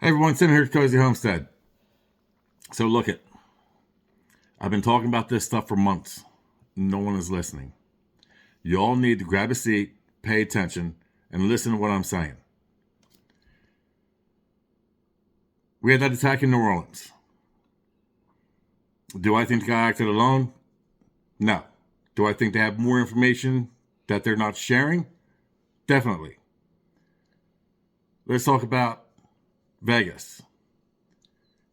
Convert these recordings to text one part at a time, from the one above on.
Hey everyone, Tim here at Cozy Homestead. So look it, I've been talking about this stuff for months. No one is listening. You all need to grab a seat, pay attention, and listen to what I'm saying. We had that attack in New Orleans. Do I think the guy acted alone? No. Do I think they have more information that they're not sharing? Definitely. Let's talk about Vegas.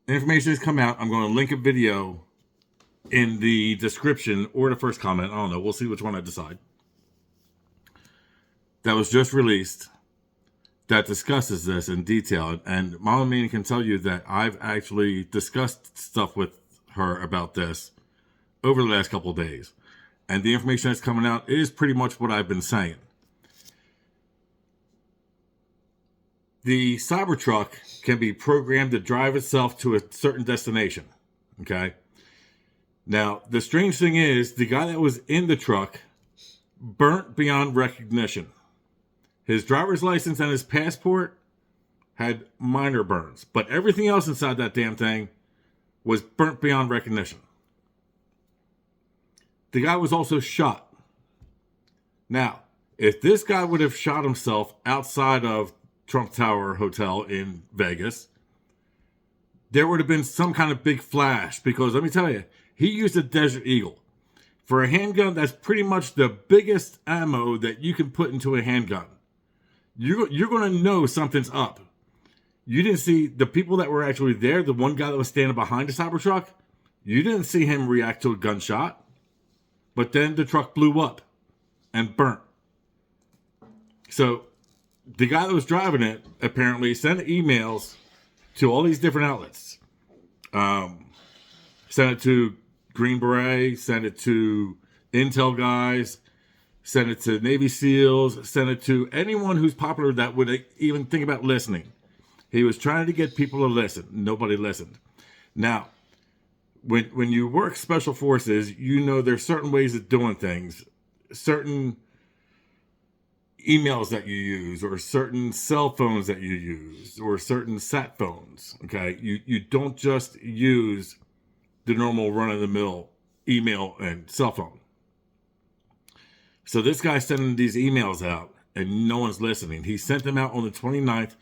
Information has come out. I'm going to link a video in the description or the first comment. I don't know. We'll see which one I decide. That was just released that discusses this in detail. And Mama Mina can tell you that I've actually discussed stuff with her about this over the last couple of days. And the information that's coming out is pretty much what I've been saying. The Cybertruck can be programmed to drive itself to a certain destination. Okay. Now, the strange thing is, the guy that was in the truck burnt beyond recognition. His driver's license and his passport had minor burns, but everything else inside that damn thing was burnt beyond recognition. The guy was also shot. Now, if this guy would have shot himself outside of Trump Tower Hotel in Vegas, there would have been some kind of big flash, because let me tell you, he used a Desert Eagle. For a handgun, that's pretty much the biggest ammo that you can put into a handgun. You're going to know something's up. You didn't see the people that were actually there, the one guy that was standing behind the Cybertruck, you didn't see him react to a gunshot. But then the truck blew up and burnt. So the guy that was driving it apparently sent emails to all these different outlets. Sent it to Green Beret, sent it to Intel guys, sent it to Navy SEALs, sent it to anyone who's popular that would even think about listening. He was trying to get people to listen. Nobody listened. Now, when you work special forces, you know there's certain ways of doing things, certain emails that you use, or certain cell phones that you use, or certain sat phones. Okay, you don't just use the normal run-of-the-mill email and cell phone. So this guy's sending these emails out, and no one's listening. He sent them out on the 29th,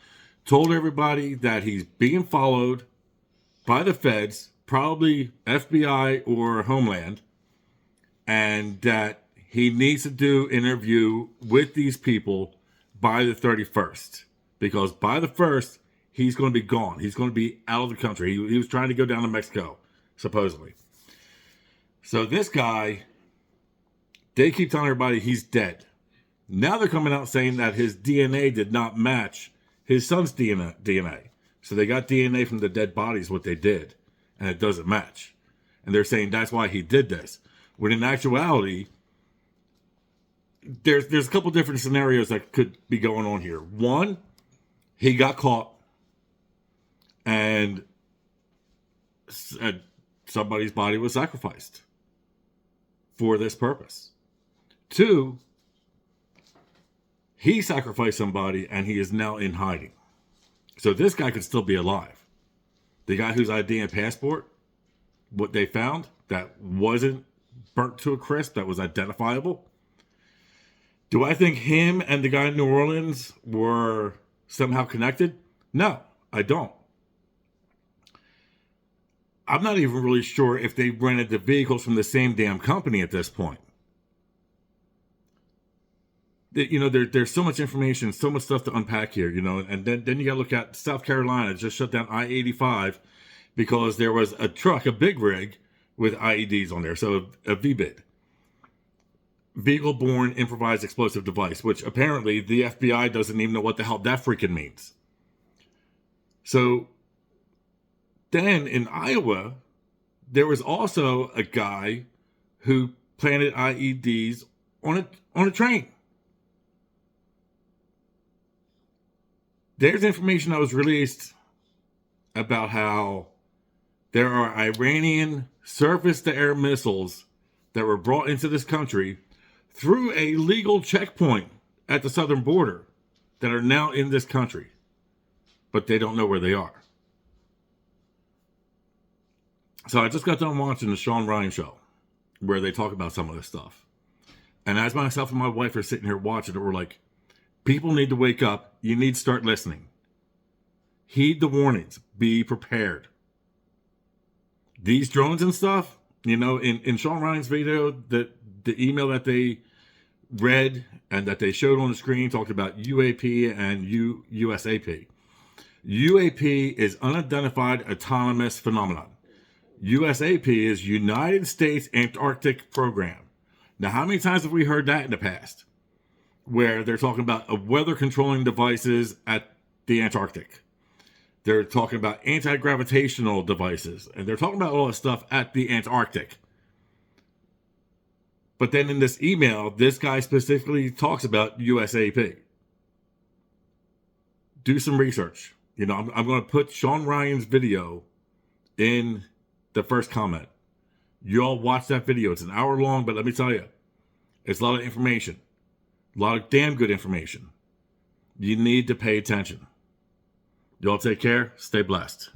told everybody that he's being followed by the feds, probably FBI or Homeland, and that he needs to do an interview with these people by the 31st. Because by the 1st, he's going to be gone. He's going to be out of the country. He was trying to go down to Mexico, supposedly. So this guy, they keep telling everybody he's dead. Now they're coming out saying that his DNA did not match his son's DNA. So they got DNA from the dead bodies, what they did, and it doesn't match. And they're saying that's why he did this. When in actuality, there's a couple different scenarios that could be going on here. One, he got caught and somebody's body was sacrificed for this purpose. Two, he sacrificed somebody and he is now in hiding. So this guy could still be alive. The guy whose ID and passport, what they found, that wasn't burnt to a crisp, that was identifiable. Do I think him and the guy in New Orleans were somehow connected? No, I don't. I'm not even really sure if they rented the vehicles from the same damn company at this point. You know, there's so much information, so much stuff to unpack here, you know, and then you got to look at South Carolina just shut down I-85 because there was a truck, a big rig with IEDs on there, so a VBID. Vehicle-borne improvised explosive device, which apparently the FBI doesn't even know what the hell that freaking means. So then in Iowa, there was also a guy who planted IEDs on a train. There's information that was released about how there are Iranian surface-to-air missiles that were brought into this country through a legal checkpoint at the southern border that are now in this country. but they don't know where they are. So I just got done watching the Sean Ryan show where they talk about some of this stuff. And as myself and my wife are sitting here watching it, we're like, people need to wake up. You need to start listening. Heed the warnings. Be prepared. These drones and stuff, you know, in Sean Ryan's video, the email that they read and that they showed on the screen talked about UAP and USAP. UAP is unidentified autonomous phenomenon. USAP is United States Antarctic Program. Now, how many times have we heard that in the past? Where they're talking about weather controlling devices at the Antarctic. They're talking about anti-gravitational devices. And they're talking about all this stuff at the Antarctic. But then in this email, this guy specifically talks about USAP. Do some research. You know, I'm going to put Sean Ryan's video in the first comment. You all watch that video. It's an hour long, but let me tell you, it's a lot of information. A lot of damn good information. You need to pay attention. Y'all take care. Stay blessed.